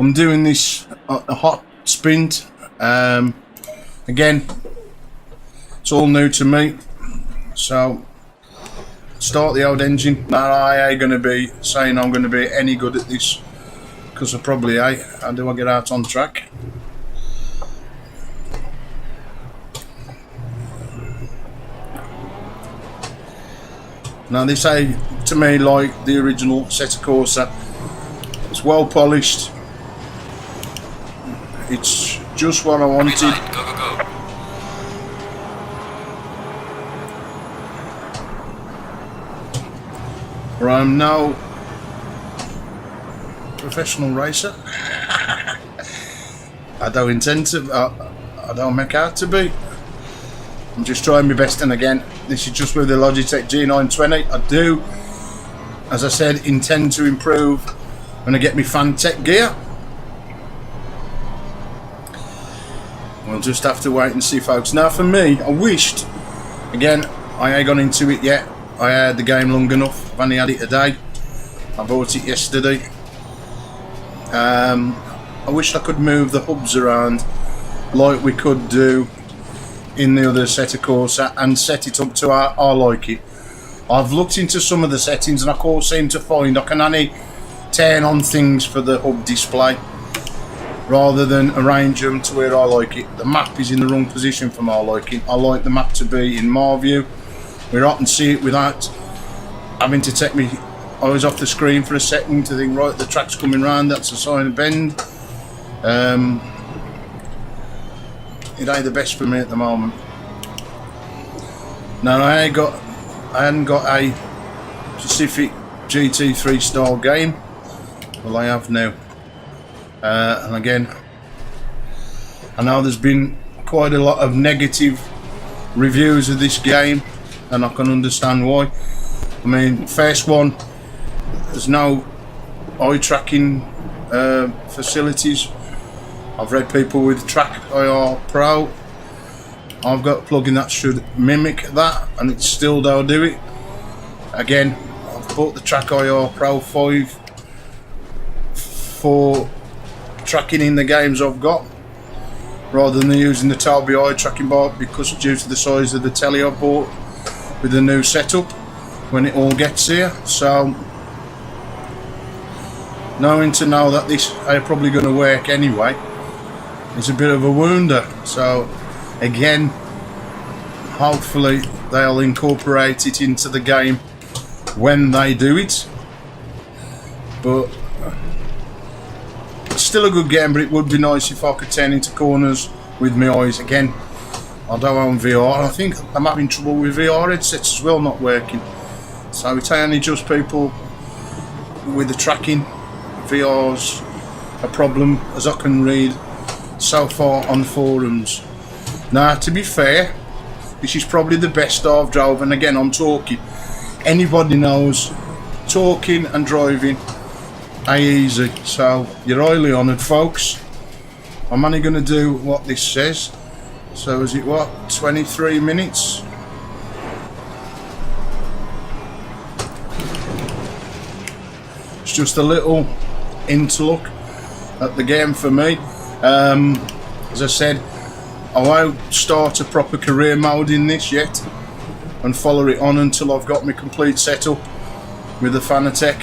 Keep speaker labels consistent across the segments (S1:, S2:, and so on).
S1: I'm doing this a hot sprint. Again, it's all new to me, so start the old engine. Now I ain't going to be saying I'm going to be any good at this, because I probably ain't. How do I get out on track? Now this ain't to me like the original Assetto Corsa. It's well polished. It's just what I wanted.
S2: Go, go, go.
S1: I'm no professional racer. I don't intend to. I don't make out to be. I'm just trying my best, and again, this is just with the Logitech G920. I do, as I said, intend to improve when I get my Fantech gear. We'll just have to wait and see, folks. Now for me, I wished, again, I ain't gone into it yet. I had the game long enough. I've only had it a day. I bought it yesterday. I wish I could move the hubs around like we could do in the other Assetto Corsa and set it up to how I like it. I've looked into some of the settings and I can't seem to find I can only turn on things for the hub display rather than arrange them to where I like it. The map is in the wrong position for my liking. I like the map to be in my view where I can see it without having to take me eyes off the screen for a second to think, right, the track's coming round, that's a sign of bend. It ain't the best for me at the moment. Now I hadn't got a specific GT3 style game. Well, I have now. And again, I know there's been quite a lot of negative reviews of this game, and I can understand why. I mean, first one, there's no eye tracking facilities. I've read people with Track IR Pro. I've got a plugin that should mimic that, and it still don't do it. Again, I've bought the Track IR Pro 5 for tracking in the games I've got, rather than using the Tobii eye tracking bar, because due to the size of the telly I bought with the new setup when it all gets here. So knowing to know that this ain't probably going to work anyway, it's a bit of a wonder. So again, hopefully they'll incorporate it into the game when they do it. But it's still a good game, but it would be nice if I could turn into corners with my eyes. Again, I don't own VR. I think I'm having trouble with VR headsets as well not working. So it's only just people with the tracking. VR's a problem, as I can read so far on forums. Now, to be fair, this is probably the best I've drove, and again, I'm talking. Anybody knows, talking and driving ain't easy. So you're highly honoured, folks. I'm only going to do what this says. So is it what, 23 minutes? It's just a little interlook at the game for me. As I said, I won't start a proper career mode in this yet and follow it on until I've got my complete setup with the Fanatec,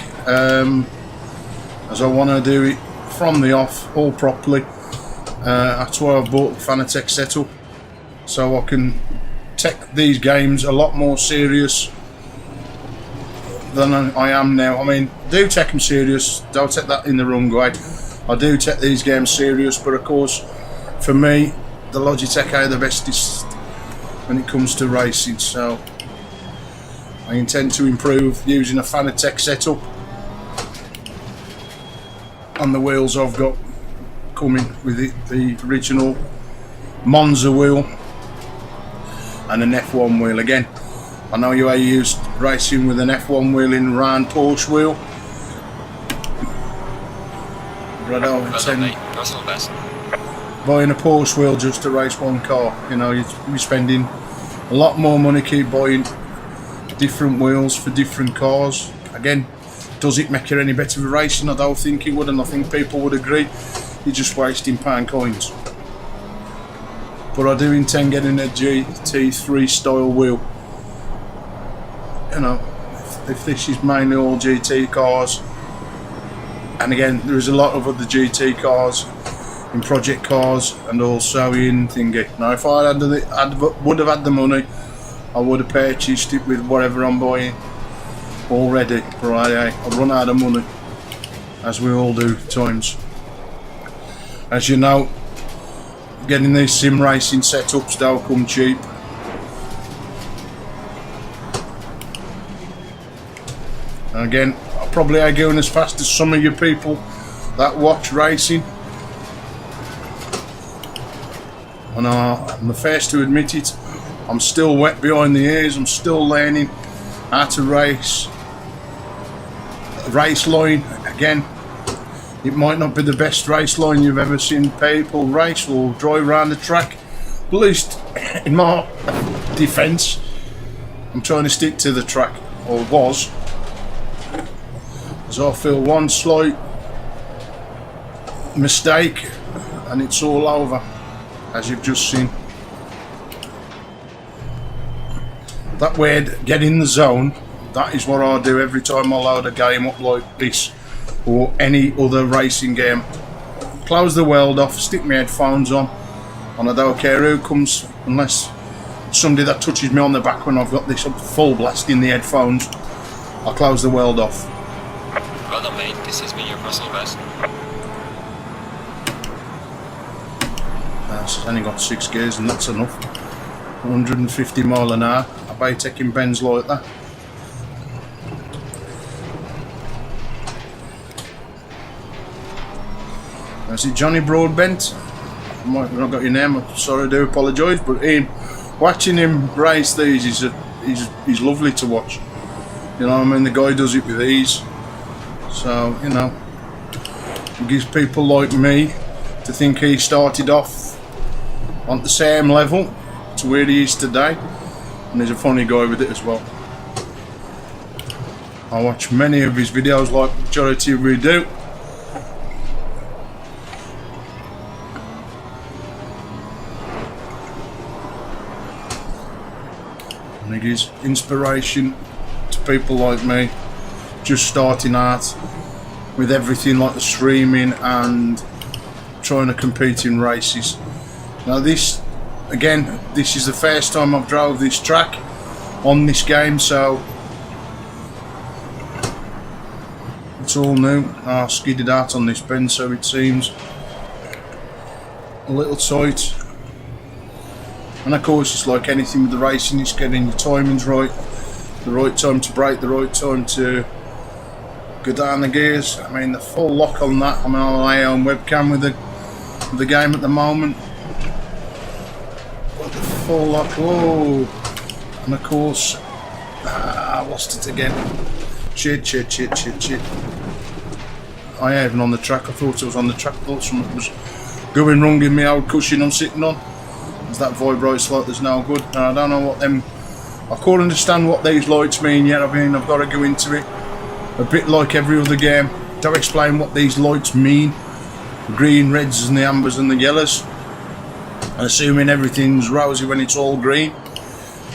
S1: as I want to do it from the off all properly. That's why I've bought the Fanatec setup, so I can take these games a lot more serious than I am now. I mean, do take them serious, don't take that in the wrong way. I do take these games serious, but of course, for me, the Logitech are the bestest when it comes to racing, so I intend to improve using a Fanatec setup on the wheels I've got coming with it, the original Monza wheel and an F1 wheel. Again, I know you are used racing with an F1 wheel in round Porsche wheel, but I don't intend buying a Porsche wheel just to race one car. You know, you're spending a lot more money keep buying different wheels for different cars. Again, Does it make it any better for racing? I don't think it would, and I think people would agree you're just wasting pound coins. But I do intend getting a GT3 style wheel. You know, if this is mainly all GT cars, and again there is a lot of other GT cars in project cars and also in thingy. Now if I would have had the money, I would have purchased it with whatever I'm buying already, but I run out of money, as we all do at times. As you know, getting these sim racing setups don't come cheap. And again, I probably ain't going as fast as some of you people that watch racing, and I'm the first to admit it. I'm still wet behind the ears. I'm still learning how to race line. Again, it might not be the best race line you've ever seen people race or drive around the track, but at least in my defence, I'm trying to stick to the track, or was, as I feel one slight mistake and it's all over, as you've just seen. That word, get in the zone, that is what I do every time I load a game up like this or any other racing game. Close the world off, stick my headphones on, and I don't care who comes, unless it's somebody that touches me on the back when I've got this up full blast in the headphones. I'll close the world off.
S2: Well done, mate. This has been your personal best.
S1: It's only got 6 gears and that's enough. 150 mile an hour. I bet taking bends like that. Is it Johnny Broadbent? I might have not got your name, I'm sorry, I do apologise, but watching him race these he's lovely to watch. You know what I mean? The guy does it with ease. So, you know, it gives people like me to think he started off on the same level to where he is today, and he's a funny guy with it as well. I watch many of his videos like the majority of we do. And it gives inspiration to people like me just starting out with everything like the streaming and trying to compete in races. Now this, again, this is the first time I've drove this track on this game, so it's all new. I skidded out on this bend, so it seems a little tight. And of course, it's like anything with the racing, it's getting your timings right, the right time to brake, the right time to go down the gears. I mean, the full lock on that, I'm on my own webcam with the game at the moment. But the full lock, whoa! And of course, I lost it again. Shit. I ain't even on the track. I thought I was on the track. I thought something was going wrong in my old cushion I'm sitting on. Because that vibrates like there's no good. And I don't know what them... I can't understand what these lights mean yet. I mean, I've got to go into it. A bit like every other game. To explain what these lights mean. The green, reds and the ambers and the yellows. And assuming everything's rosy when it's all green.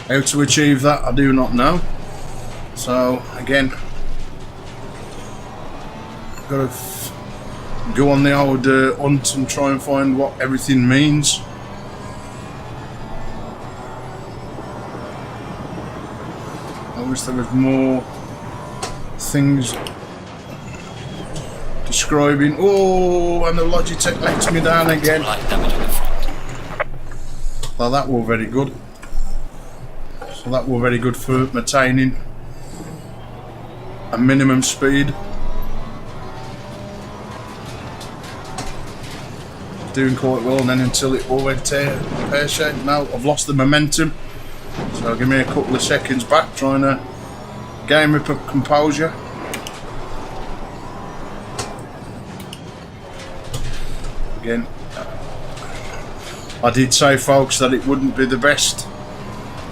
S1: How to achieve that, I do not know. So, again... got to go on the old hunt and try and find what everything means. I wish there was more things describing. Oh, and the Logitech lets me down again. Well, that was very good. So that was very good for maintaining a minimum speed. Doing quite well, and then until it all went pear-shaped. Now I've lost the momentum, so give me a couple of seconds back, trying to gain up composure. Again, I did say, folks, that it wouldn't be the best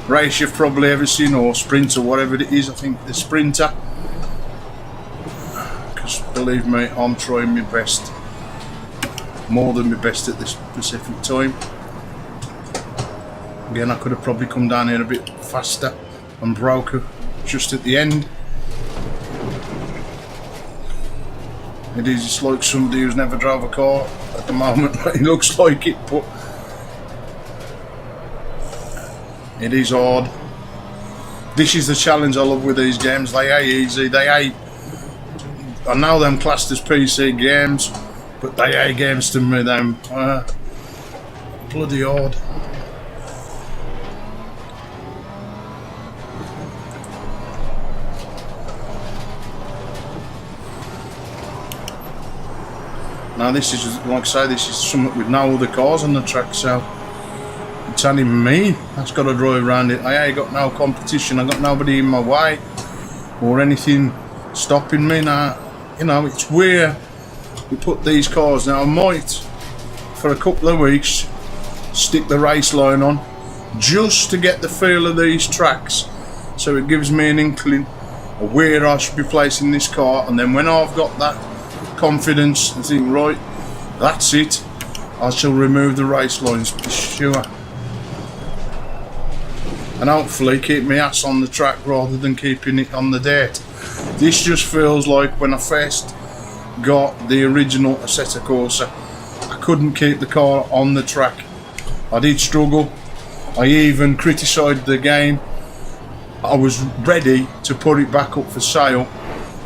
S1: race you've probably ever seen, or sprint, or whatever it is. I think the Sprinter. believe me, I'm trying my best, more than my best at this specific time. Again, I could have probably come down here a bit faster and broke her just at the end. It is just like somebody who's never drove a car at the moment. It looks like it, but it is hard. This is the challenge I love with these games. They ain't easy. They ain't. I know them classed as PC games, but they ain't games to me. Them bloody hard. Now this is, like I say, this is something with no other cars on the track, so it's only me that's got to drive around it. I ain't got no competition, I got nobody in my way or anything stopping me now. You know, it's where we put these cars. Now I might, for a couple of weeks, stick the race line on just to get the feel of these tracks, so it gives me an inkling of where I should be placing this car, and then when I've got that confidence and think, right, that's it, I shall remove the race lines, for sure, and hopefully keep my ass on the track rather than keeping it on the dirt. This just feels like when I first got the original Assetto Corsa, I couldn't keep the car on the track. I did struggle. I even criticised the game. I was ready to put it back up for sale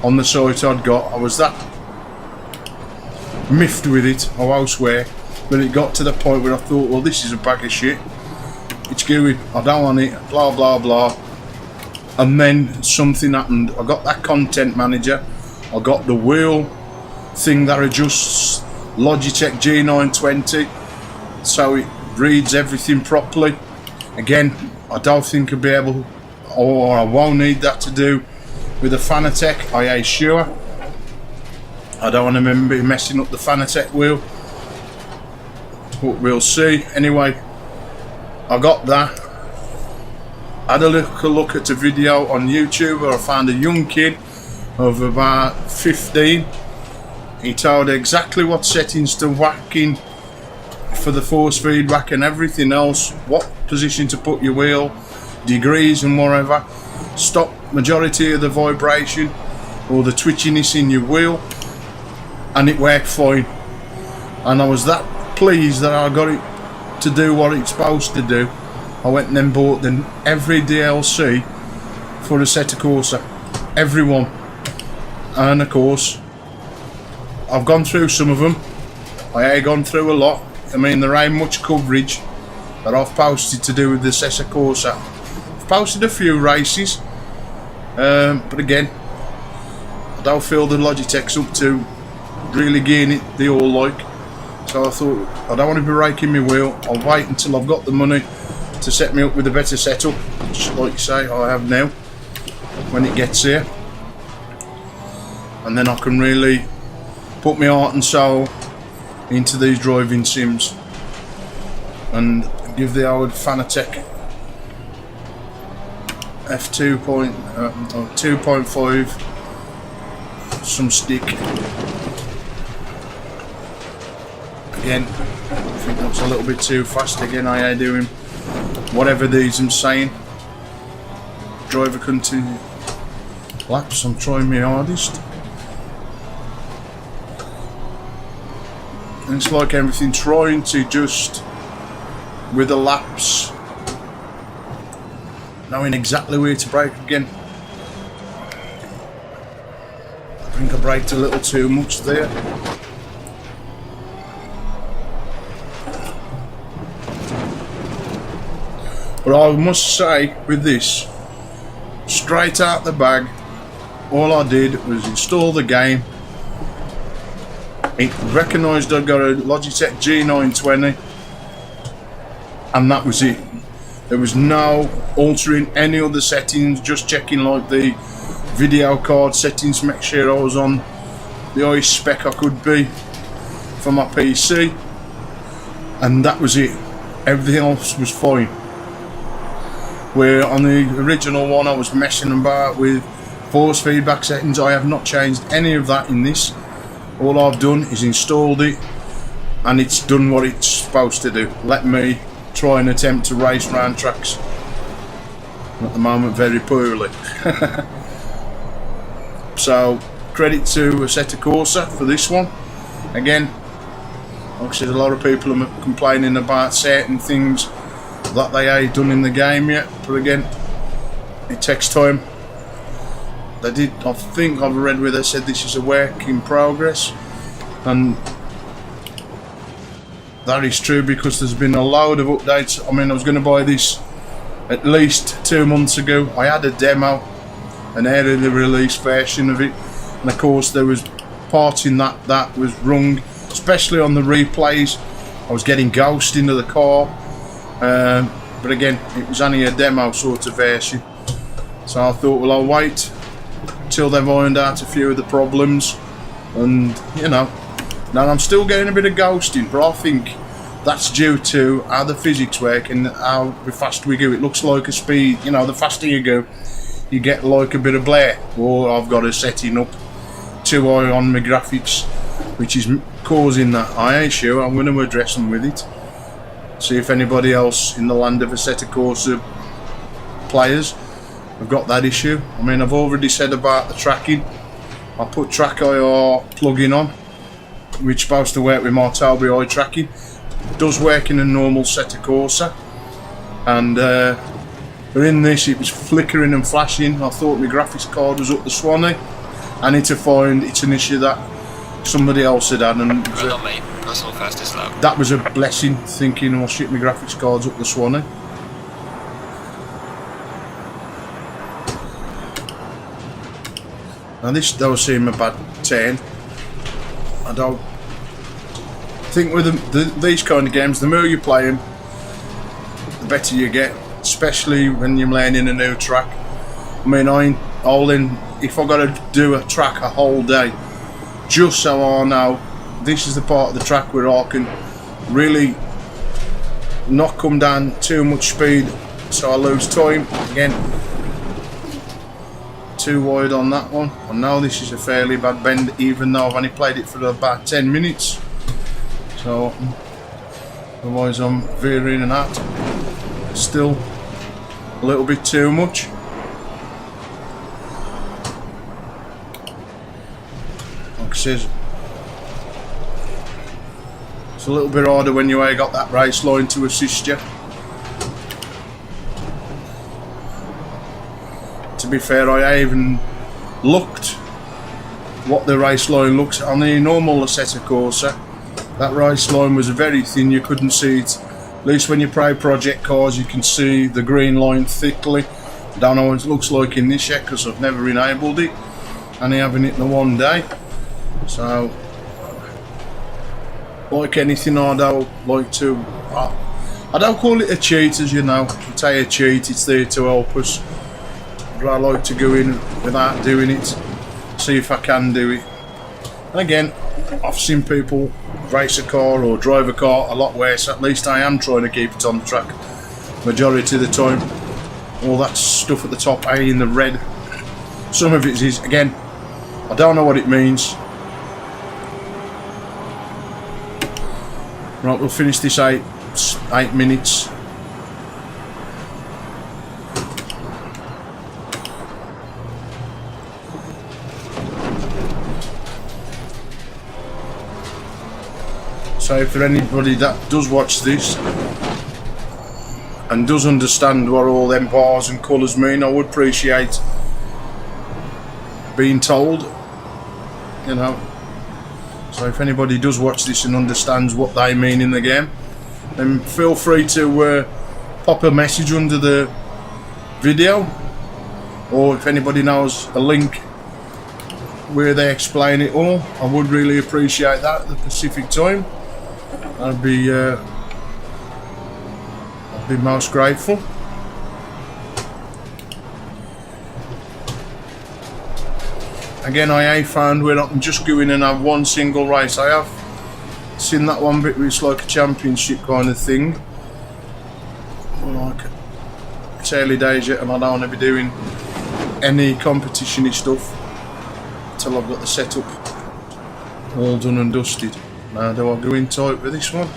S1: on the site I'd got. I was that miffed with it, I won't swear, but it got to the point where I thought, well, this is a bag of shit, it's gooey, I don't want it, blah blah blah. And then something happened. I got that content manager, I got the wheel thing that adjusts Logitech G920 so it reads everything properly. Again, I don't think I'll be able, or I won't need that to do with the Fanatec, I ain't sure. I don't want to be messing up the Fanatec wheel, but we'll see. Anyway, I got that. Had a look at a video on YouTube where I found a young kid of about 15. He told exactly what settings to whack in for the force feedback and everything else, what position to put your wheel, degrees and whatever. Stop majority of the vibration or the twitchiness in your wheel, and it worked fine. And I was that pleased that I got it to do what it's supposed to do. I went and then bought every DLC for Assetto Corsa, everyone, and of course I've gone through some of them. I ain't gone through a lot. I mean, there ain't much coverage that I've posted to do with the Assetto Corsa. I've posted a few races, but again, I don't feel the Logitech's up to really getting it the all like. So I thought, I don't want to be raking my wheel. I'll wait until I've got the money to set me up with a better setup, which, like you say, I have now, when it gets here, and then I can really put my heart and soul into these driving sims and give the old Fanatec f2.5 some stick. Again, I think that's a little bit too fast. Again, I am doing whatever these I'm saying. Driver continue laps. I'm trying my hardest. And it's like everything, trying to just, with the laps, knowing exactly where to brake again. I think I braked a little too much there. But I must say, with this, straight out the bag, all I did was install the game. It recognised I'd got a Logitech G920, and that was it. There was no altering any other settings, just checking like the video card settings to make sure I was on the highest spec I could be for my PC, and that was it. Everything else was fine. Where on the original one I was messing about with Force feedback settings, I have not changed any of that in this. All I've done is installed it, and it's done what it's supposed to do. Let me try and attempt to race round tracks. At the moment, very poorly. So, credit to Assetto Corsa for this one. Again, like I said, a lot of people are complaining about certain things that they ain't done in the game yet, but again, it takes time. They did, I think I've read where they said this is a work in progress, and that is true because there's been a load of updates. I mean, I was going to buy this at least 2 months ago. I had a demo, an early release version of it, and of course there was parts in that was wrong, especially on the replays. I was getting ghost into the car, but again, it was only a demo sort of version, so I thought, well, I'll wait till they've ironed out a few of the problems, and you know, now I'm still getting a bit of ghosting, but I think that's due to how the physics work and how fast we go. It looks like a speed, you know, the faster you go, you get like a bit of blare. Or I've got a setting up too high on my graphics, which is causing that eye issue. I'm going to address them with it. See if anybody else in the land of Assetto Corsa players have got that issue. I mean, I've already said about the tracking. I put Track IR plugin on, which is supposed to work with my Tobii eye tracking. It does work in a normal Assetto Corsa, and in this it was flickering and flashing. I thought my graphics card was up the Swanee, and to find it's an issue that somebody else had had, and that was a blessing, thinking, oh shit, my graphics card's up the Swanee. Now this does seem a bad turn. I don't think with these kind of games, the more you play them, the better you get, especially when you're learning a new track. I mean, if I got to do a track a whole day, just so I know this is the part of the track where I can really not come down too much speed, so I lose time. Again, too wide on that one. I know this is a fairly bad bend, even though I've only played it for about 10 minutes. So, otherwise I'm veering and out. Still a little bit too much. Like I said, it's a little bit harder when you ain't got that race line to assist you. To be fair, I even looked what the race line looks on the normal Assetto Corsa. That race line was very thin, you couldn't see it. At least when you play project cars, you can see the green line thickly. I don't know what it looks like in this yet because I've never enabled it, only having it in the one day. So, like anything, I don't like to. I don't call it a cheat, as you know. I say a cheat, it's there to help us. But I like to go in without doing it, see if I can do it. And again, I've seen people race a car or drive a car a lot worse. At least I am trying to keep it on the track majority of the time. All that stuff at the top, A in the red, some of it is, again, I don't know what it means. Right, we'll finish this 8 minutes. So for anybody that does watch this and does understand what all them bars and colours mean, I would appreciate being told, you know. So if anybody does watch this and understands what they mean in the game, then feel free to pop a message under the video, or if anybody knows a link where they explain it all, I would really appreciate that at the Pacific time. I'd be most grateful. Again, I ain't found where I can just go in and have one single race. I have seen that one bit where it's like a championship kind of thing. Like, it's early days yet and I don't want to be doing any competition-y stuff until I've got the setup all done and dusted. Now do I go in tight with this one?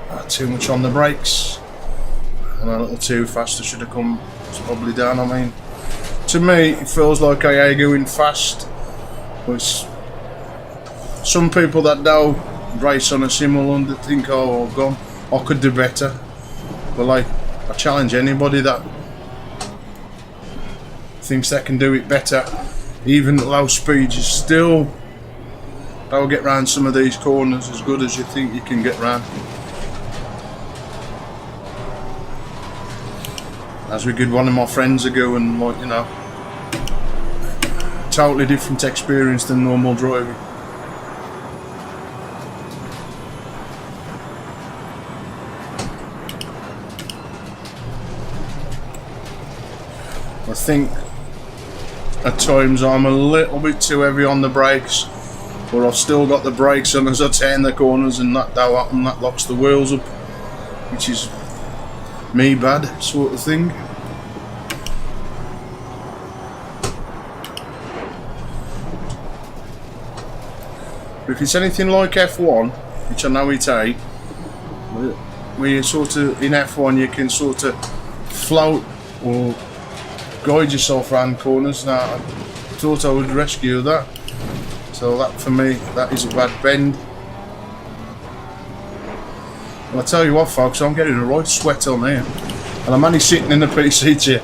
S1: Not too much on the brakes and a little too fast. I should have come probably down. I mean, to me it feels like I am going fast, but some people that don't race on a simulator think, oh, gone, I could do better. But like, I challenge anybody that thinks they can do it better, even at low speeds, you still don't get round some of these corners as good as you think you can get round. As we did one of my friends ago, and like, you know, totally different experience than normal driving. I think at times I'm a little bit too heavy on the brakes, but I've still got the brakes on as I turn the corners, and that locks the wheels up, which is me bad sort of thing. But if it's anything like F1, which I know it ain't, where you sort of, in F1 you can sort of float or guide yourself around corners. Now I thought I would rescue that, so that for me, that is a bad bend. And I tell you what folks, I'm getting a right sweat on here, and I'm only sitting in the PC chair,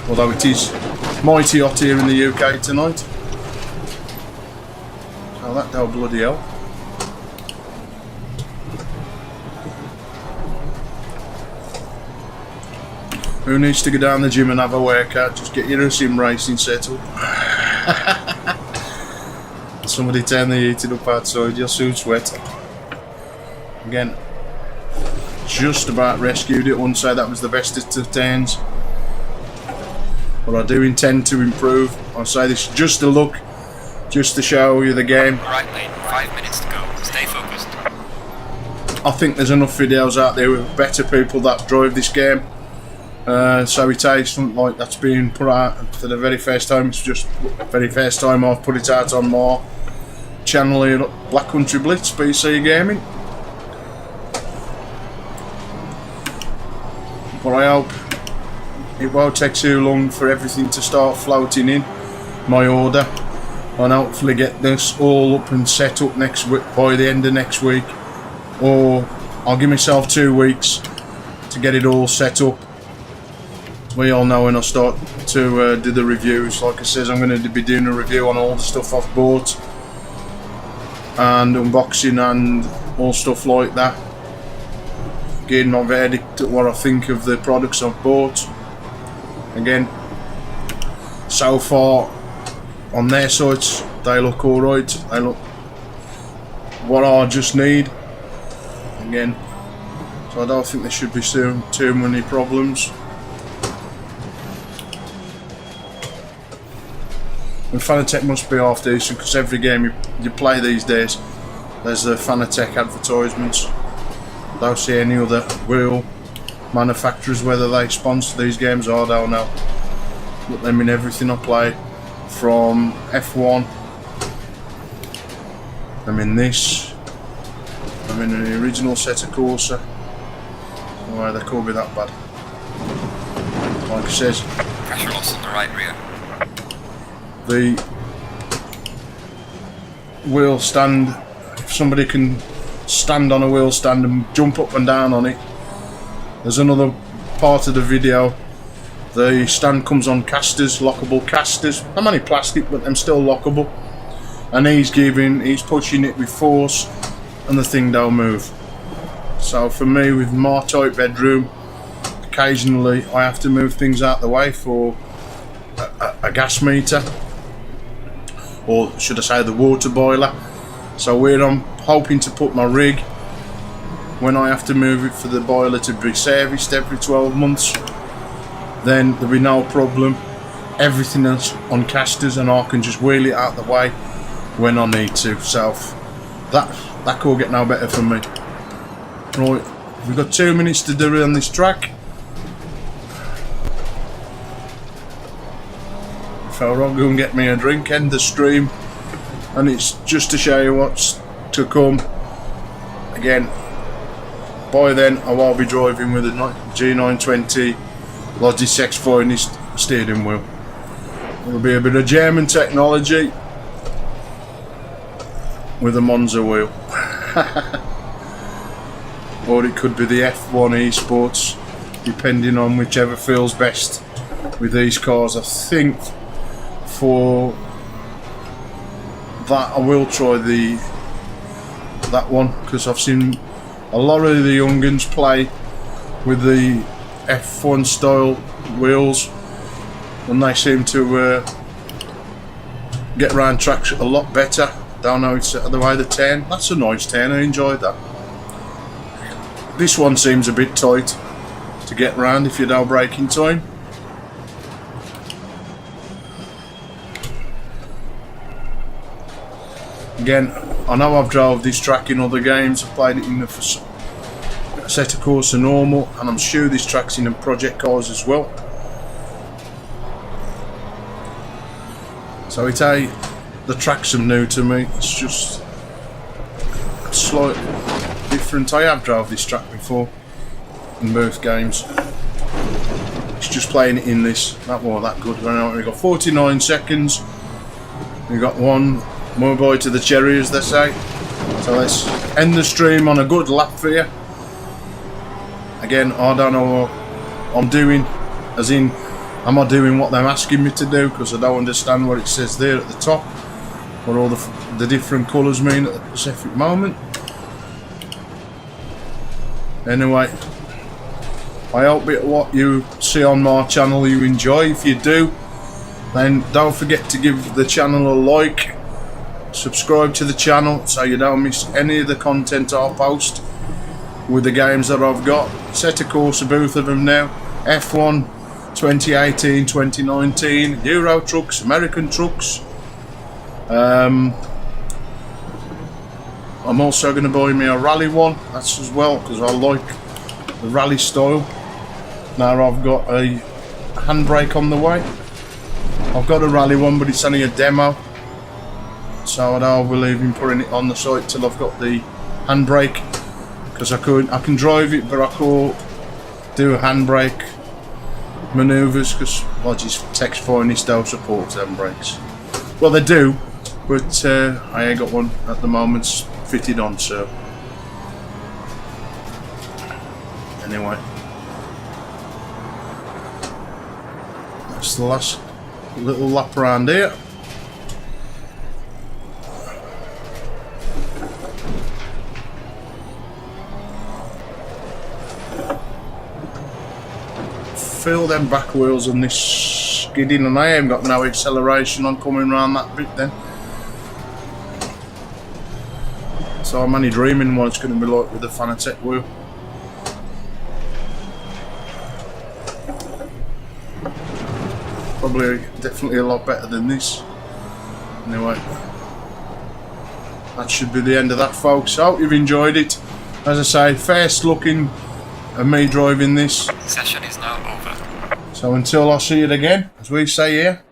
S1: although it is mighty hot here in the UK tonight. Oh, that don't bloody hell. Who needs to go down the gym and have a workout? Just get your sim racing set up. Somebody turn the heating up outside, you'll soon sweat. Again, just about rescued it. I wouldn't say that was the bestest of turns, but I do intend to improve. I'll say this just to look, just to show you the game.
S2: Right lane, 5 minutes to go. Stay focused.
S1: I think there's enough videos out there with better people that drive this game. So it takes something like that's being put out for the very first time. It's just the very first time I've put it out on my channel here, Black Country Blitz PC Gaming. But I hope it won't take too long for everything to start floating in my order, and hopefully get this all up and set up next week, by the end of next week, or I'll give myself 2 weeks to get it all set up. We all know when I start to do the reviews, like I says, I'm going to be doing a review on all the stuff I've bought and unboxing and all stuff like that, getting my verdict at what I think of the products I've bought. Again, so far on their sites they look alright, they look what I just need. Again, so I don't think there should be too many problems. And Fanatec must be half decent, because every game you play these days there's the Fanatec advertisements. I don't see any other wheel manufacturers, whether they sponsor these games, I don't know, but them in everything I play, from F1, I'm in this, I'm in the original Assetto Corsa. Why they could be that bad. Like it says,
S2: Pressure loss on the right rear.
S1: the wheel stand, if somebody can stand on a wheel stand and jump up and down on it. There's another part of the video, the stand comes on casters, lockable casters. I'm only plastic, but them still lockable, and he's pushing it with force and the thing don't move. So for me, with my tight bedroom, occasionally I have to move things out the way for a gas meter, or should I say the water boiler. So where I'm hoping to put my rig, when I have to move it for the boiler to be serviced every 12 months, then there'll be no problem. Everything else on casters, and I can just wheel it out the way when I need to. So that could get no better for me. Right, we've got 2 minutes to do it on this track. So I'll go and get me a drink, end the stream, and it's just to show you what's to come. Again, by then I will be driving with a G920 Logitech finest steering wheel. It'll be a bit of German technology with a Monza wheel. Or it could be the F1 Esports, depending on whichever feels best with these cars. I think for that I will try that one, because I've seen a lot of the young'uns play with the F1 style wheels, and they seem to get round tracks a lot better. Don't know, it's the way the turn. That's a nice turn, I enjoyed that. This one seems a bit tight to get round if you don't brake in time. Again, I know I've drove this track in other games. I've played it in the Assetto Corsa normal, and I'm sure this track's in the project cars as well. So the tracks are new to me. It's just slightly different. I have drove this track before in both games. It's just playing it in this. That wasn't that good. We've got 49 seconds. We've got one more boy to the cherry, as they say. So let's end the stream on a good lap for you. Again, I don't know what I'm doing, as in, am I doing what they're asking me to do? Because I don't understand what it says there at the top, what all the different colours mean at the specific moment. Anyway, I hope what you see on my channel you enjoy. If you do, then don't forget to give the channel a like, subscribe to the channel so you don't miss any of the content I post with the games that I've got. Assetto Corsa, both of them now, F1 2018, 2019, Euro trucks, American trucks. I'm also going to buy me a rally one, that's as well, because I like the rally style. Now I've got a handbrake on the way. I've got a rally one, but it's only a demo, so I don't believe in putting it on the site till I've got the handbrake, because I can drive it, but I can't do handbrake manoeuvres because Logitech's finest don't support handbrakes. Well, they do, but I ain't got one at the moment fitted on, so anyway, that's the last little lap around here. Feel them back wheels on this skidding, and I ain't got no acceleration on coming around that bit then. So I'm only dreaming what it's going to be like with the Fanatec wheel. Probably definitely a lot better than this. Anyway, that should be the end of that, folks. I hope you've enjoyed it. As I say, first looking at me driving this.
S2: Session is now over.
S1: So until I see it again, as we say here,